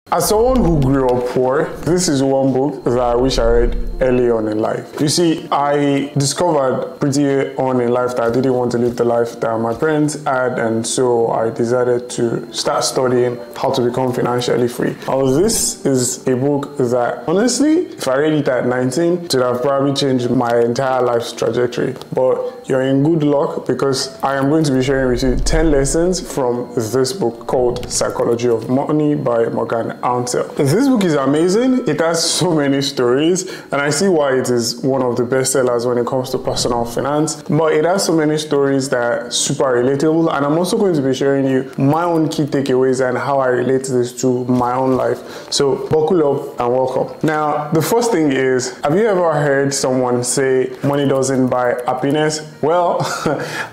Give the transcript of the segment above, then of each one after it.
As someone who grew up poor, this is one book that I wish I read early on in life. You see, I discovered pretty on in life that I didn't want to live the life that my parents had, and so I decided to start studying how to become financially free. This is a book that, honestly, if I read it at 19, it would have probably changed my entire life's trajectory. But you're in good luck because I am going to be sharing with you 10 lessons from this book called Psychology of Money by Morgan Hounsel. This book is amazing. It has so many stories, and I see why it is one of the best sellers when it comes to personal finance. But it has so many stories that are super relatable, and I'm also going to be sharing you my own key takeaways and how I relate this to my own life. So buckle up and welcome. Now, the first thing is, have you ever heard someone say money doesn't buy happiness? Well,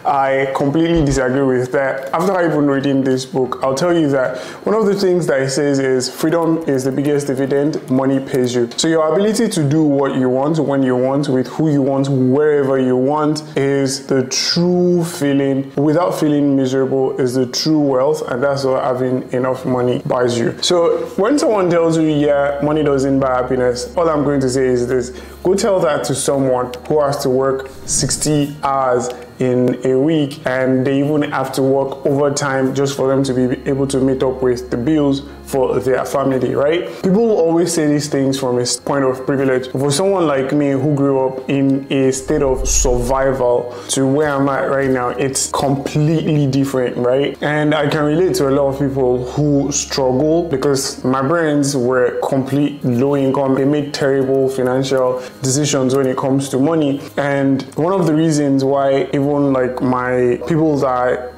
I completely disagree with that. After even reading this book, I'll tell you that one of the things that it says is freedom is the biggest dividend money pays you. So your ability to do what you want, when you want, with who you want, wherever you want is the true feeling. Without feeling miserable is the true wealth, and that's what having enough money buys you. So when someone tells you, yeah, money doesn't buy happiness, all I'm going to say is this: go tell that to someone who has to work 60 hours in a week, and they even have to work overtime just for them to be able to meet up with the bills for their family, right? People always say these things from a point of privilege. For someone like me who grew up in a state of survival to where I'm at right now, it's completely different, right? And I can relate to a lot of people who struggle because my parents were complete low income. They made terrible financial decisions when it comes to money. And one of the reasons why even like my people that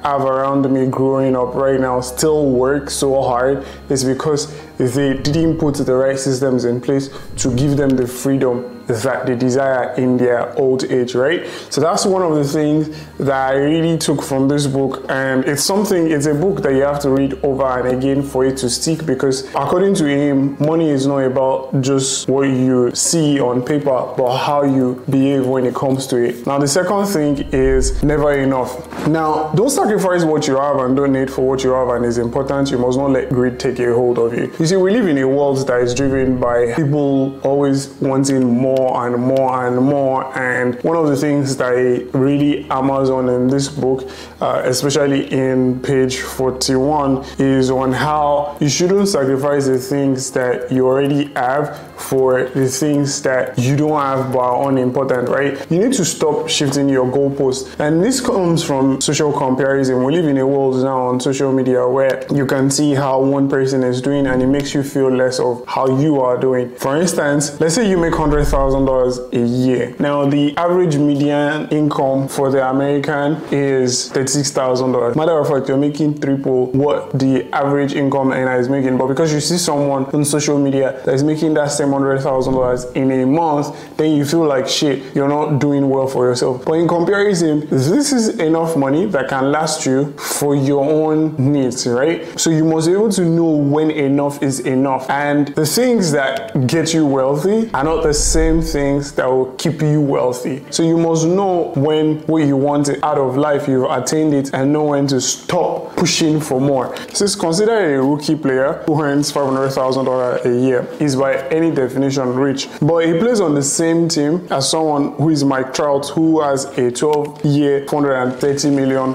I have around me growing up right now still work so hard is because they didn't put the right systems in place to give them the freedom that they desire in their old age, right? So that's one of the things that I really took from this book, and it's a book that you have to read over and again for it to stick, because according to him, money is not about just what you see on paper, but how you behave when it comes to it. Now, the second thing is never enough. Now, don't sacrifice what you have and don't need for what you have, and it's important. You must not let greed take a hold of you. You see, we live in a world that is driven by people always wanting more and more and more, and one of the things that it really hammers on in this book, especially in page 41, is on how you shouldn't sacrifice the things that you already have for the things that you don't have but are unimportant, right? You need to stop shifting your goalposts, and this comes from social comparison. We live in a world now on social media where you can see how one person is doing, and it makes you feel less of how you are doing. For instance, let's say you make $100,000 a year. Now, the average median income for the American is $36,000. Matter of fact, you're making triple what the average income earner is making, but because you see someone on social media that is making that same $100,000 in a month, then you feel like shit, you're not doing well for yourself. But in comparison, this is enough money that can last you for your own needs, right? So you must be able to know when enough is enough, and the things that get you wealthy are not the same things that will keep you wealthy. So you must know when what you want out of life, you've attained it, and know when to stop pushing for more. Since consider a rookie player who earns $500,000 a year is by any definition rich, but he plays on the same team as someone who is Mike Trout, who has a 12-year $430 million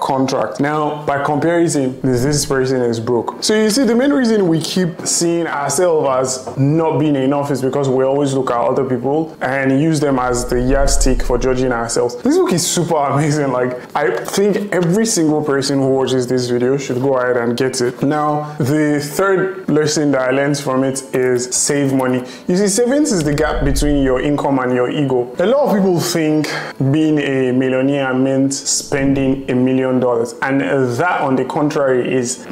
contract. Now, by comparison, this person is broke. So you see, the main reason we keep seeing ourselves as not being enough is because we always look at other people and use them as the yardstick for judging ourselves. This book is super amazing. Like, I think every single person who watches this video should go ahead and get it. Now, the third lesson that I learned from it is save money. You see, savings is the gap between your income and your ego. A lot of people think being a millionaire means spending $1 million, and that, on the contrary, is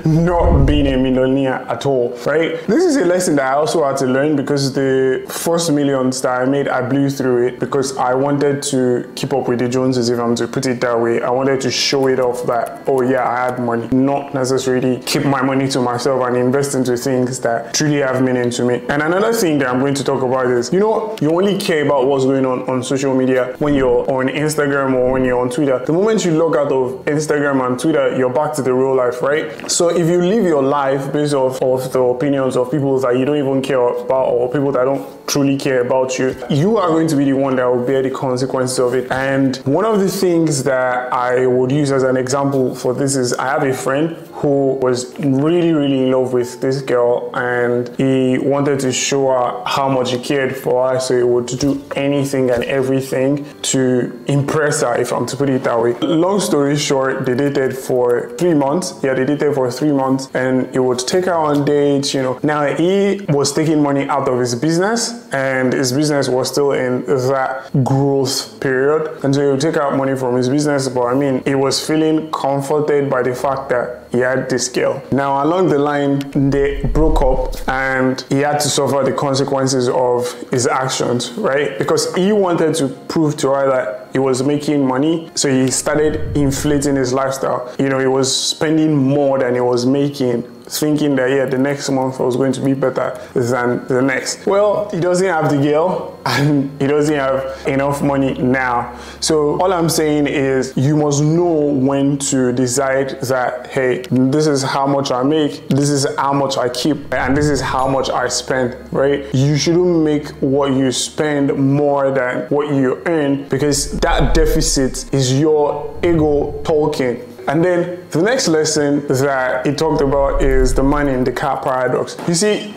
not being a millionaire at all, right? This is a lesson that I also had to learn, because the first first millions that I made, I blew through it because I wanted to keep up with the Joneses, if I'm to put it that way. I wanted to show it off that, oh yeah, I had money, not necessarily keep my money to myself and invest into things that truly have meaning to me. And another thing that I'm going to talk about is, you know, you only care about what's going on social media when you're on Instagram or when you're on Twitter. The moment you log out of Instagram and Twitter, you're back to the real life, right? So if you live your life based off of the opinions of people that you don't even care about or people that don't truly care about you, you are going to be the one that will bear the consequences of it. And one of the things that I would use as an example for this is, I have a friend who was really in love with this girl, and he wanted to show her how much he cared for her, so he would do anything and everything to impress her, if I'm to put it that way. Long story short, they dated for 3 months. Yeah, they dated for 3 months, and he would take her on dates, you know. Now, he was taking money out of his business, and his business was still in that growth period, and so he would take out money from his business, but I mean, he was feeling comforted by the fact that he had this girl. Now, along the line, they broke up, and he had to suffer the consequences of his actions, right? Because he wanted to prove to her that he was making money, so he started inflating his lifestyle. You know, he was spending more than he was making, thinking that, yeah, the next month was going to be better than the next. Well, he doesn't have the girl, and he doesn't have enough money now. So all I'm saying is, you must know when to decide that, hey, this is how much I make, this is how much I keep, and this is how much I spend, right? You shouldn't make what you spend more than what you earn, because that deficit is your ego talking. And then the next lesson that he talked about is the man in the car paradox. You see,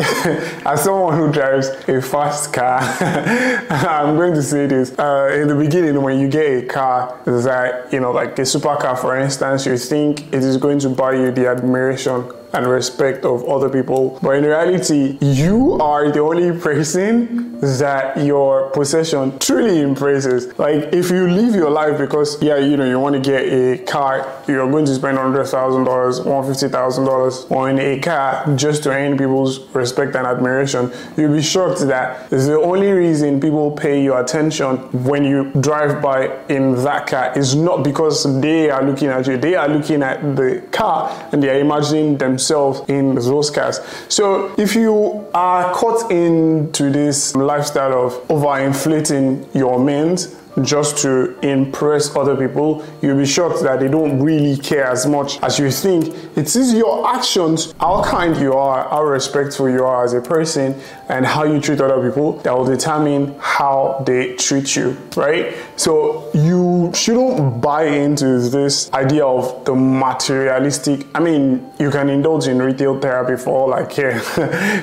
as someone who drives a fast car, I'm going to say this. In the beginning, when you get a car that, you know, like a supercar, for instance, you think it is going to buy you the admiration and respect of other people, but in reality, you are the only person that your possession truly impresses. Like, if you live your life because, yeah, you know, you want to get a car, you're going to spend $100,000, $150,000 on a car just to earn people's respect and admiration, you'll be shocked that the only reason people pay you attention when you drive by in that car is not because they are looking at you, they are looking at the car and they are imagining themselves in those cars. So if you are caught into this lifestyle of overinflating your means just to impress other people, you'll be shocked that they don't really care as much as you think. It is your actions, how kind you are, how respectful you are as a person, and how you treat other people that will determine how they treat you, right? So you shouldn't buy into this idea of the materialistic. I mean, you can indulge in retail therapy for all I care.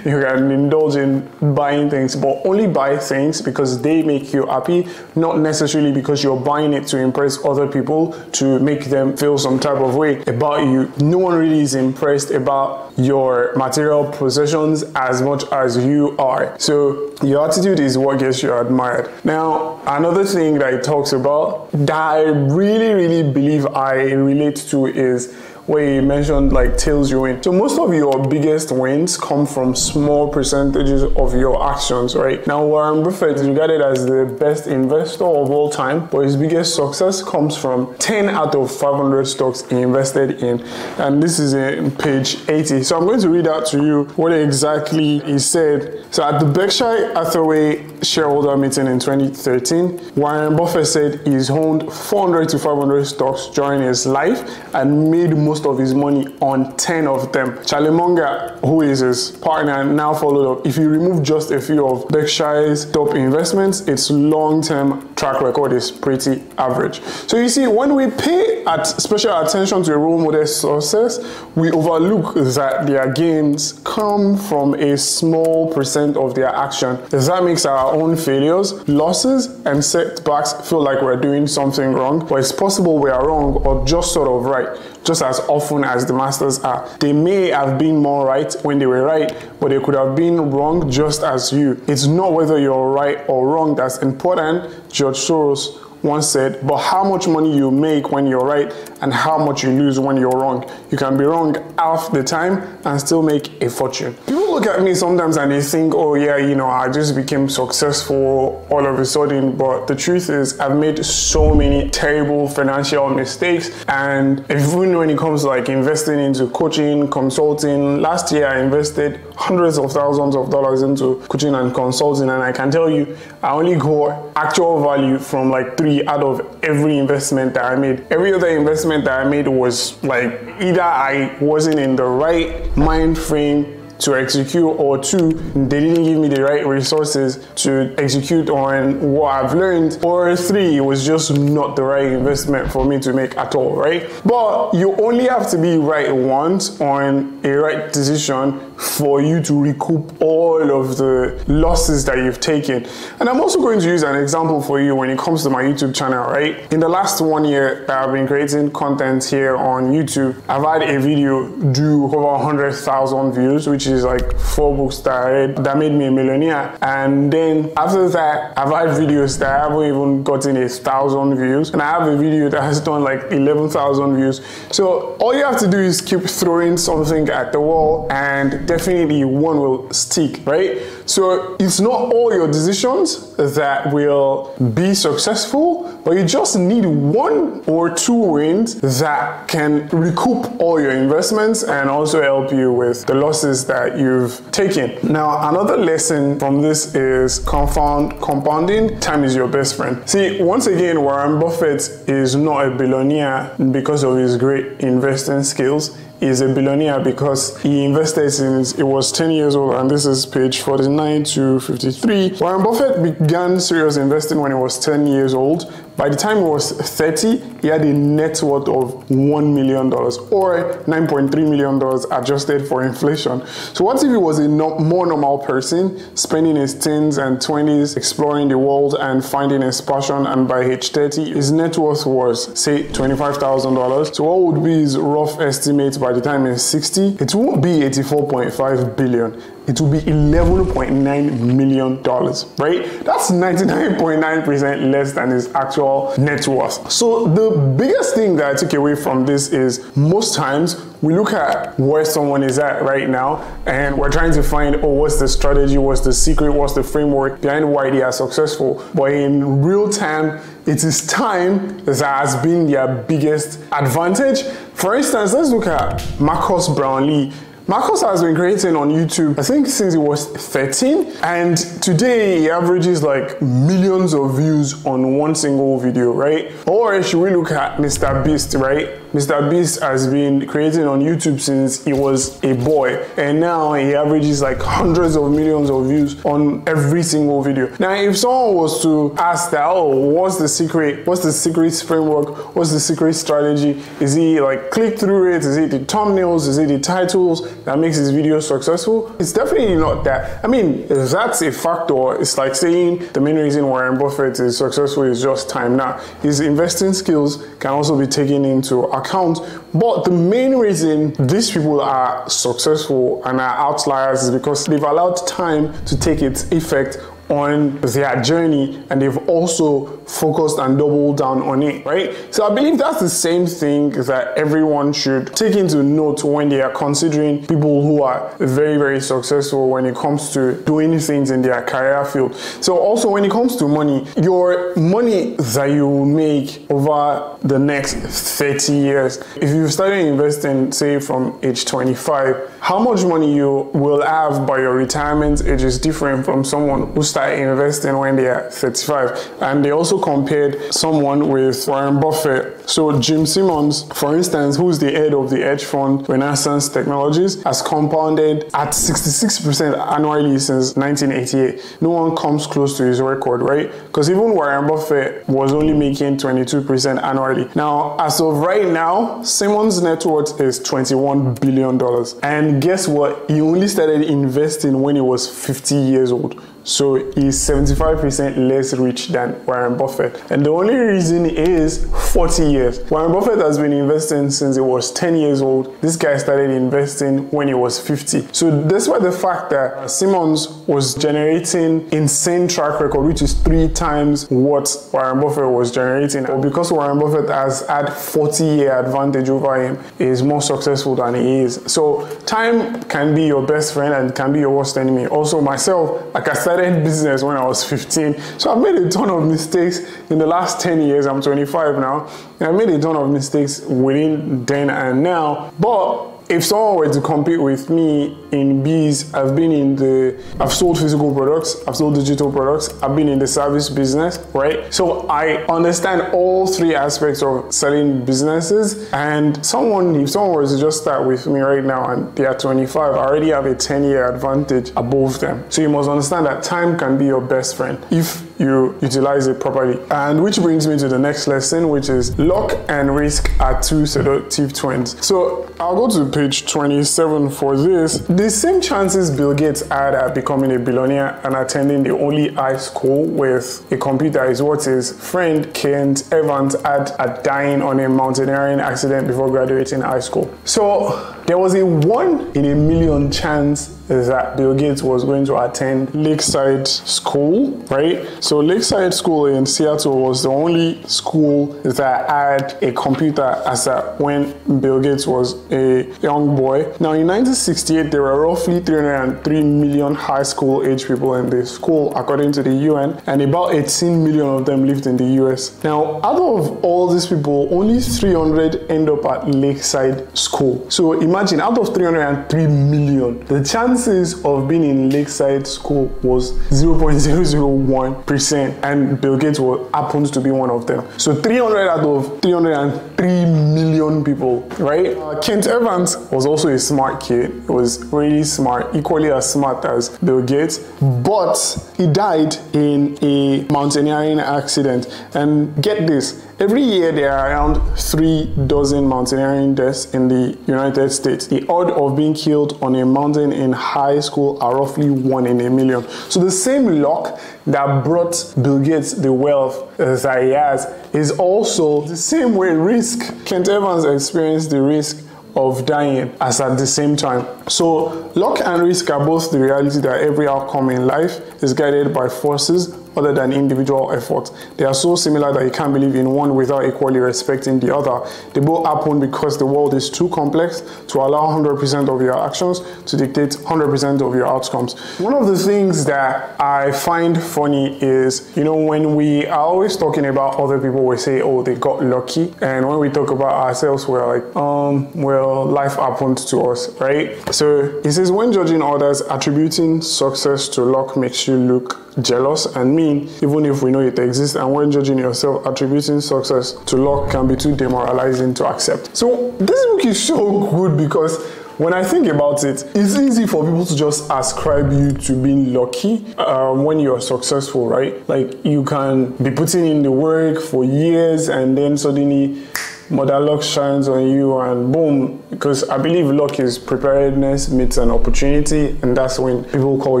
You can indulge in buying things, but only buy things because they make you happy, not necessarily because you're buying it to impress other people, to make them feel some type of way about you. No one really is impressed about your material possessions as much as you are. So your attitude is what gets you admired. Now, another thing that it talks about that I really believe I relate to is where he mentioned like tails you win. So most of your biggest wins come from small percentages of your actions, right? Now, Warren Buffett is regarded as the best investor of all time, but his biggest success comes from 10 out of 500 stocks he invested in. And this is in page 80. So I'm going to read out to you what exactly he said. So at the Berkshire Hathaway shareholder meeting in 2013, Warren Buffett said he's owned 400 to 500 stocks during his life and made most of his money on 10 of them. Charlie Munger, who is his partner, now followed up. If you remove just a few of Berkshire's top investments, its long-term track record is pretty average. So you see, when we pay special attention to a role model's success, we overlook that their gains come from a small percent of their action. That makes our own failures, losses, and setbacks feel like we're doing something wrong, but it's possible we are wrong or just sort of right, just as often as the masters are. They may have been more right when they were right, but they could have been wrong just as you. It's not whether you're right or wrong that's important, George Soros once said, but how much money you make when you're right and how much you lose when you're wrong. You can be wrong half the time and still make a fortune. People look at me sometimes and they think, oh yeah, you know, I just became successful all of a sudden. But the truth is, I've made so many terrible financial mistakes. And even when it comes to like investing into coaching, consulting, last year I invested hundreds of thousands of dollars into coaching and consulting. And I can tell you, I only got actual value from like 3 out of every investment that I made. Every other investment that I made was like either I wasn't in the right mind frame to execute, or 2, they didn't give me the right resources to execute on what I've learned, or 3, it was just not the right investment for me to make at all, right? But you only have to be right once on a right decision for you to recoup all of the losses that you've taken. And I'm also going to use an example for you when it comes to my YouTube channel, right? In the last 1 year that I've been creating content here on YouTube, I've had a video do over 100,000 views, which is like 4 books that I read that made me a millionaire. And then after that, I've had videos that haven't even gotten 1,000 views, and I have a video that has done like 11,000 views. So all you have to do is keep throwing something at the wall, and definitely one will stick, right? So it's not all your decisions that will be successful, but you just need 1 or 2 wins that can recoup all your investments and also help you with the losses that you've taken. Now, another lesson from this is compounding. Time is your best friend. See, once again, Warren Buffett is not a billionaire because of his great investing skills. He's a billionaire because he invested since he was 10 years old, and this is page 49 to 53. Warren Buffett began serious investing when he was 10 years old. By the time he was 30, he had a net worth of $1 million, or $9.3 million adjusted for inflation. So what if he was a more normal person, spending his teens and 20s exploring the world and finding his passion, and by age 30, his net worth was, say, $25,000. So what would be his rough estimate by the time he's 60? It won't be $84.5 billion. It will be $11.9 million, right? That's 99.9% less than his actual net worth. So the biggest thing that I took away from this is most times we look at where someone is at right now and we're trying to find, oh, what's the strategy, what's the secret, what's the framework behind why they are successful. But in real time, it is time that has been their biggest advantage. For instance, let's look at Marcus Brownlee. Marcus has been creating on YouTube, I think, since he was 13, and today he averages like millions of views on one single video, right? Or should we look at Mr. Beast, right? Mr. Beast has been creating on YouTube since he was a boy, and now he averages like hundreds of millions of views on every single video. Now, if someone was to ask that, oh, what's the secret? What's the secret framework? What's the secret strategy? Is he like click through it? Is it the thumbnails? Is it the titles that makes his video successful? It's definitely not that. I mean, if that's a factor, it's like saying the main reason Warren Buffett is successful is just time. Now, his investing skills can also be taken into account, but the main reason these people are successful and are outliers is because they've allowed time to take its effect on their journey, and they've also focused and doubled down on it, right? So I believe that's the same thing that everyone should take into note when they are considering people who are very, very successful when it comes to doing things in their career field. So also when it comes to money, your money that you will make over the next 30 years, if you started investing, say from age 25, how much money you will have by your retirement age is different from someone who started investing when they are 35. And they also compared someone with Warren Buffett. So Jim Simmons, for instance, who's the head of the hedge fund Renaissance Technologies, has compounded at 66% annually since 1988. No one comes close to his record, right? Because even Warren Buffett was only making 22% annually. Now, as of right now, Simmons' net worth is $21 billion. And guess what? He only started investing when he was 50 years old. So he's 75% less rich than Warren Buffett. And the only reason is 40 years. Warren Buffett has been investing since he was 10 years old. This guy started investing when he was 50. So despite the fact that Simmons was generating insane track record, which is 3 times what Warren Buffett was generating, or because Warren Buffett has had 40-year advantage over him, is more successful than he is. So time can be your best friend and can be your worst enemy. Also myself, like I started business when I was 15, so I've made a ton of mistakes in the last 10 years. I'm 25 now, and I made a ton of mistakes within then and now. But if someone were to compete with me in B's, I've sold physical products, I've sold digital products, I've been in the service business, right? So I understand all 3 aspects of selling businesses. And if someone were to just start with me right now and they are 25, I already have a 10-year advantage above them. So you must understand that time can be your best friend if you utilize it properly. And which brings me to the next lesson, which is luck and risk are 2 seductive twins. So I'll go to page 27 for this. The same chances Bill Gates had at becoming a billionaire and attending the only high school with a computer is what his friend Kent Evans had at dying on a mountaineering accident before graduating high school. So there was a 1 in a million chance that Bill Gates was going to attend Lakeside School, right? So Lakeside School in Seattle was the only school that had a computer as at when Bill Gates was a young boy. Now in 1968, there were roughly 303 million high school age people in the school, according to the UN, and about 18 million of them lived in the US. Now, out of all these people, only 300 end up at Lakeside School. So imagine, out of 303 million, the chances of being in Lakeside School was 0.001%, and Bill Gates happens to be one of them. So 300 out of 303 million people, right? Kent Evans was also a smart kid. He was really smart, equally as smart as Bill Gates, but he died in a mountaineering accident. And get this, every year there are around 3 dozen mountaineering deaths in the United States. The odds of being killed on a mountain in high school are roughly 1 in a million. So the same luck that brought Bill Gates the wealth that he has is also the same way risk. Kent Evans experienced the risk of dying as at the same time. So luck and risk are both the reality that every outcome in life is guided by forces other than individual effort. They are so similar that you can't believe in one without equally respecting the other. They both happen because the world is too complex to allow 100% of your actions to dictate 100% of your outcomes. One of the things that I find funny is, you know, when we are always talking about other people, we say, oh, they got lucky. And when we talk about ourselves, we're like, well, life happened to us, right? So he says, when judging others, attributing success to luck makes you look jealous and mean, even if we know it exists. And when judging yourself, attributing success to luck can be too demoralizing to accept. So this book is so good because when I think about it, it's easy for people to just ascribe you to being lucky when you're successful, right? Like you can be putting in the work for years and then suddenly Mother Luck shines on you and boom, because I believe luck is preparedness meets an opportunity, and that's when people call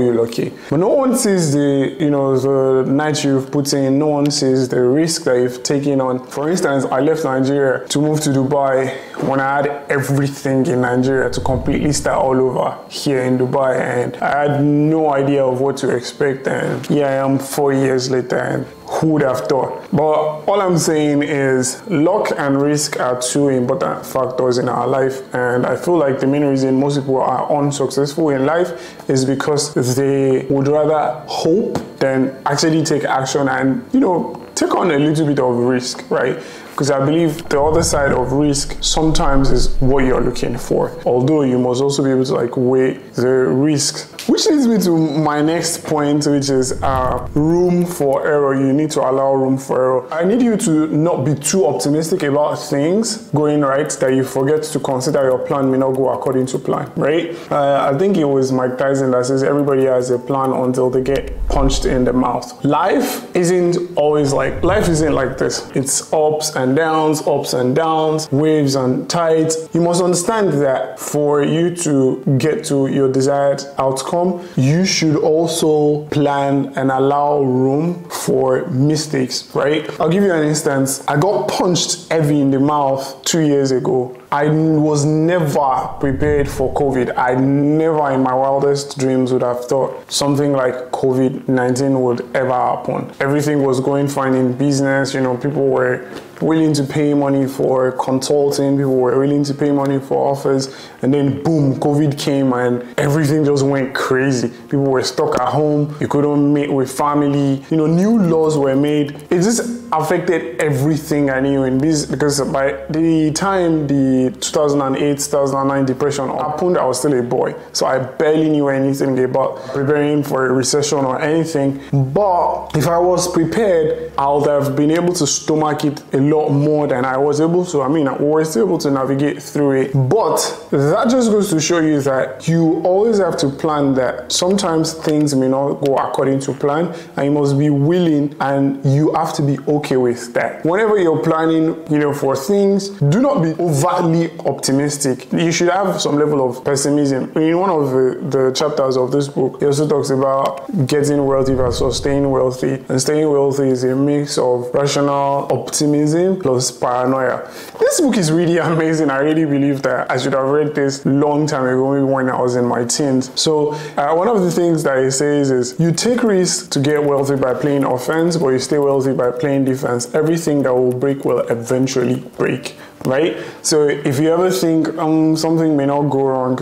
you lucky. But no one sees the night you've put in, no one sees the risk that you've taken on. For instance, I left Nigeria to move to Dubai when I had everything in Nigeria to completely start all over here in Dubai, and I had no idea of what to expect, and here I am 4 years later, and who would have thought? But all I'm saying is luck and risk are 2 important factors in our life, and I feel like the main reason most people are unsuccessful in life is because they would rather hope than actually take action and, you know, take on a little bit of risk, right? Because I believe the other side of risk sometimes is what you're looking for. Although you must also be able to like weigh the risks. Which leads me to my next point, which is room for error. You need to allow room for error. I need you to not be too optimistic about things going right that you forget to consider your plan may not go according to plan, right? I think it was Mike Tyson that says everybody has a plan until they get punched in the mouth. Life isn't like this. It's ups and downs, waves and tides. You must understand that for you to get to your desired outcome, income, you should also plan and allow room for mistakes, right? I'll give you an instance. I got punched heavy in the mouth 2 years ago. I was never prepared for COVID. I never in my wildest dreams would have thought something like COVID-19 would ever happen. Everything was going fine in business. You know, people were willing to pay money for consulting, people were willing to pay money for offers, and then boom, COVID came and everything just went crazy. People were stuck at home, you couldn't meet with family, you know, new laws were made. It just affected everything I knew in business, because by the time the 2008-2009 depression happened, I was still a boy, so I barely knew anything about preparing for a recession or anything. But if I was prepared, I would have been able to stomach it a lot more than I was able to. I mean, I was able to navigate through it. But that just goes to show you that you always have to plan that sometimes things may not go according to plan, and you must be willing and you have to be okay with that. Whenever you're planning, you know, for things, do not be overtly optimistic. You should have some level of pessimism. In one of the chapters of this book, he also talks about getting wealthy versus staying wealthy. And staying wealthy is a mix of rational optimism plus paranoia. This book is really amazing. I really believe that I should have read this long time ago, maybe when I was in my teens. So one of the things that he says is, you take risks to get wealthy by playing offense, but you stay wealthy by playing defense. Everything that will break will eventually break. Right? So if you ever think something may not go wrong,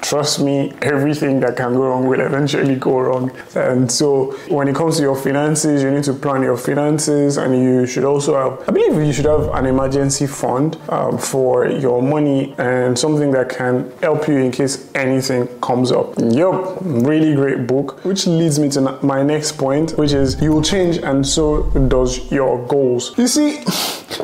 trust me, everything that can go wrong will eventually go wrong. And so when it comes to your finances, you need to plan your finances, and you should also have, I believe you should have an emergency fund for your money, and something that can help you in case anything comes up. Yup, really great book, which leads me to my next point, which is you will change and so does your goals. You see,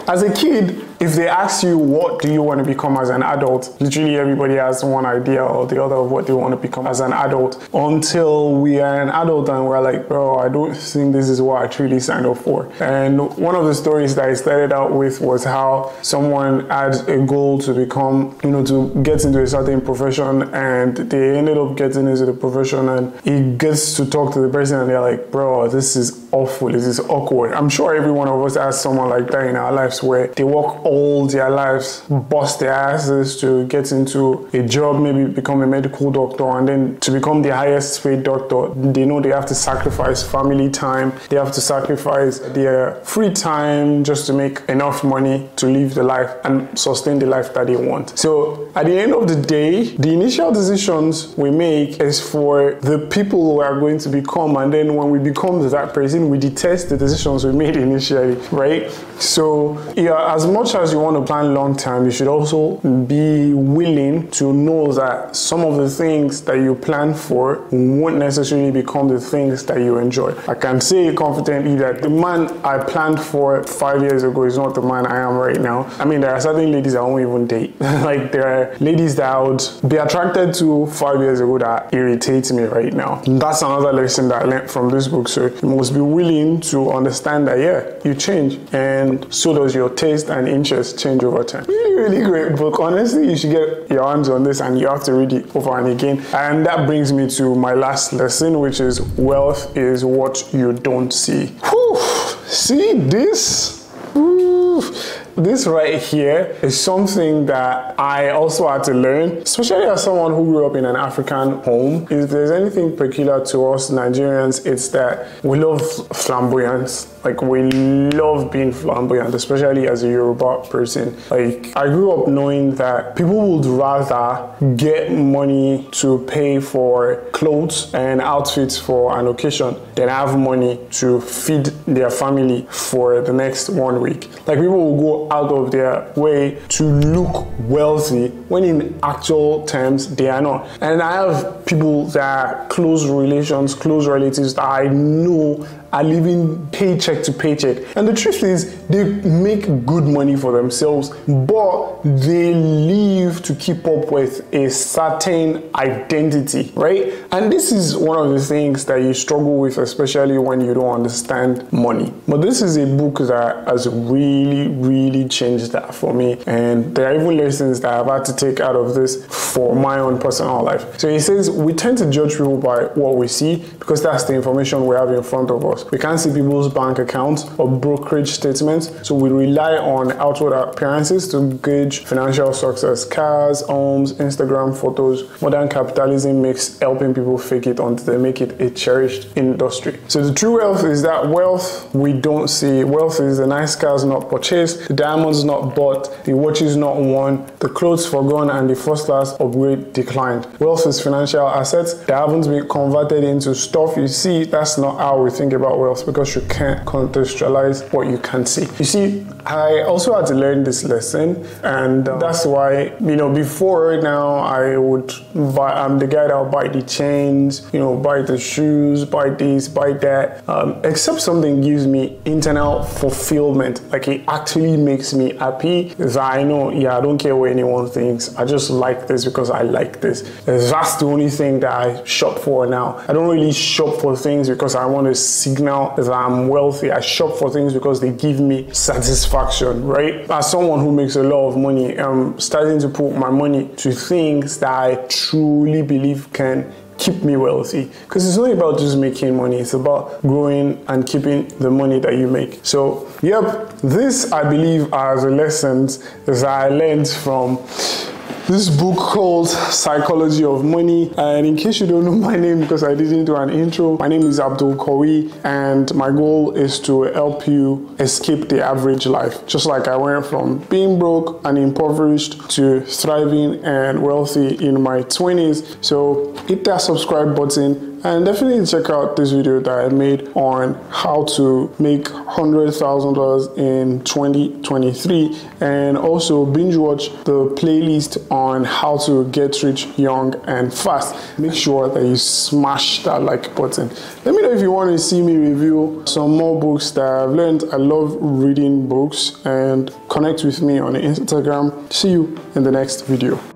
as a kid, if they ask you what do you want to become as an adult, literally everybody has one idea or the other of what they want to become as an adult, until we are an adult and we're like, bro, I don't think this is what I truly signed up for. And one of the stories that I started out with was how someone had a goal to become, you know, to get into a certain profession, and they ended up getting into the profession, and he gets to talk to the person and they're like, bro, this is awful, this is awkward. I'm sure every one of us has someone like that in our lives where they work all their lives, bust their asses to get into a job, maybe become a medical doctor, and then to become the highest paid doctor, they know they have to sacrifice family time, they have to sacrifice their free time just to make enough money to live the life and sustain the life that they want. So at the end of the day, the initial decisions we make is for the people who are going to become, and then when we become that person, we detest the decisions we made initially, right? So yeah, as much as you want to plan long term, you should also be willing to know that some of the things that you plan for won't necessarily become the things that you enjoy. I can say confidently that the man I planned for 5 years ago is not the man I am right now. I mean, there are certain ladies I won't even date. Like, there are ladies that I would be attracted to 5 years ago that irritates me right now. That's another lesson that I learned from this book. So you must be willing to understand that, yeah, you change, and so does your taste and interest change over time. Really great book. Honestly, you should get your hands on this and you have to read it over and again. And that brings me to my last lesson, which is wealth is what you don't see. Whew. See this? Whew. This right here is something that I also had to learn, especially as someone who grew up in an African home. If there's anything peculiar to us Nigerians, it's that we love flamboyance. Like, we love being flamboyant, especially as a Yoruba person. Like, I grew up knowing that people would rather get money to pay for clothes and outfits for an occasion than have money to feed their family for the next 1 week. Like, people will go out of their way to look wealthy when in actual terms they are not. And I have people that are close relations, close relatives that I know are living paycheck to paycheck. And the truth is, they make good money for themselves, but they live to keep up with a certain identity, right? And this is one of the things that you struggle with, especially when you don't understand money. But this is a book that has really really changed that for me. And there are even lessons that I've had to take out of this for my own personal life. So he says, we tend to judge people by what we see because that's the information we have in front of us. We can't see people's bank accounts or brokerage statements, so we rely on outward appearances to gauge financial success. Cars, homes, Instagram photos. Modern capitalism makes helping people fake it until they make it a cherished industry. So the true wealth is that wealth we don't see. Wealth is the nice cars not purchased, the diamonds not bought, the watches not worn, the clothes forgone, and the first class upgrade declined. Wealth is financial assets that haven't been converted into stuff you see. That's not how we think about wealth because you can't contextualize what you can't see. You see, I also had to learn this lesson, and that's why, before now I'm the guy that will buy the chains, buy the shoes, buy this, buy that, except something gives me internal fulfillment, like it actually makes me happy, that I know, I don't care what anyone thinks, I just like this because I like this. That's the only thing that I shop for now. I don't really shop for things because I want to signal that I'm wealthy. I shop for things because they give me satisfaction, right? As someone who makes a lot of money, I'm starting to put my money to things that I truly believe can keep me wealthy, because it's not about just making money, it's about growing and keeping the money that you make. So this I believe are the lessons that I learned from this book called Psychology of Money. And in case you don't know my name, because I didn't do an intro, my name is Abdul-Qawiyy, and my goal is to help you escape the average life. Just like I went from being broke and impoverished to thriving and wealthy in my 20s. So hit that subscribe button and definitely check out this video that I made on how to make $100,000 in 2023, and also binge watch the playlist on how to get rich young and fast. Make sure that you smash that like button. Let me know if you want to see me review some more books that I've learned. I love reading books, and connect with me on Instagram. See you in the next video.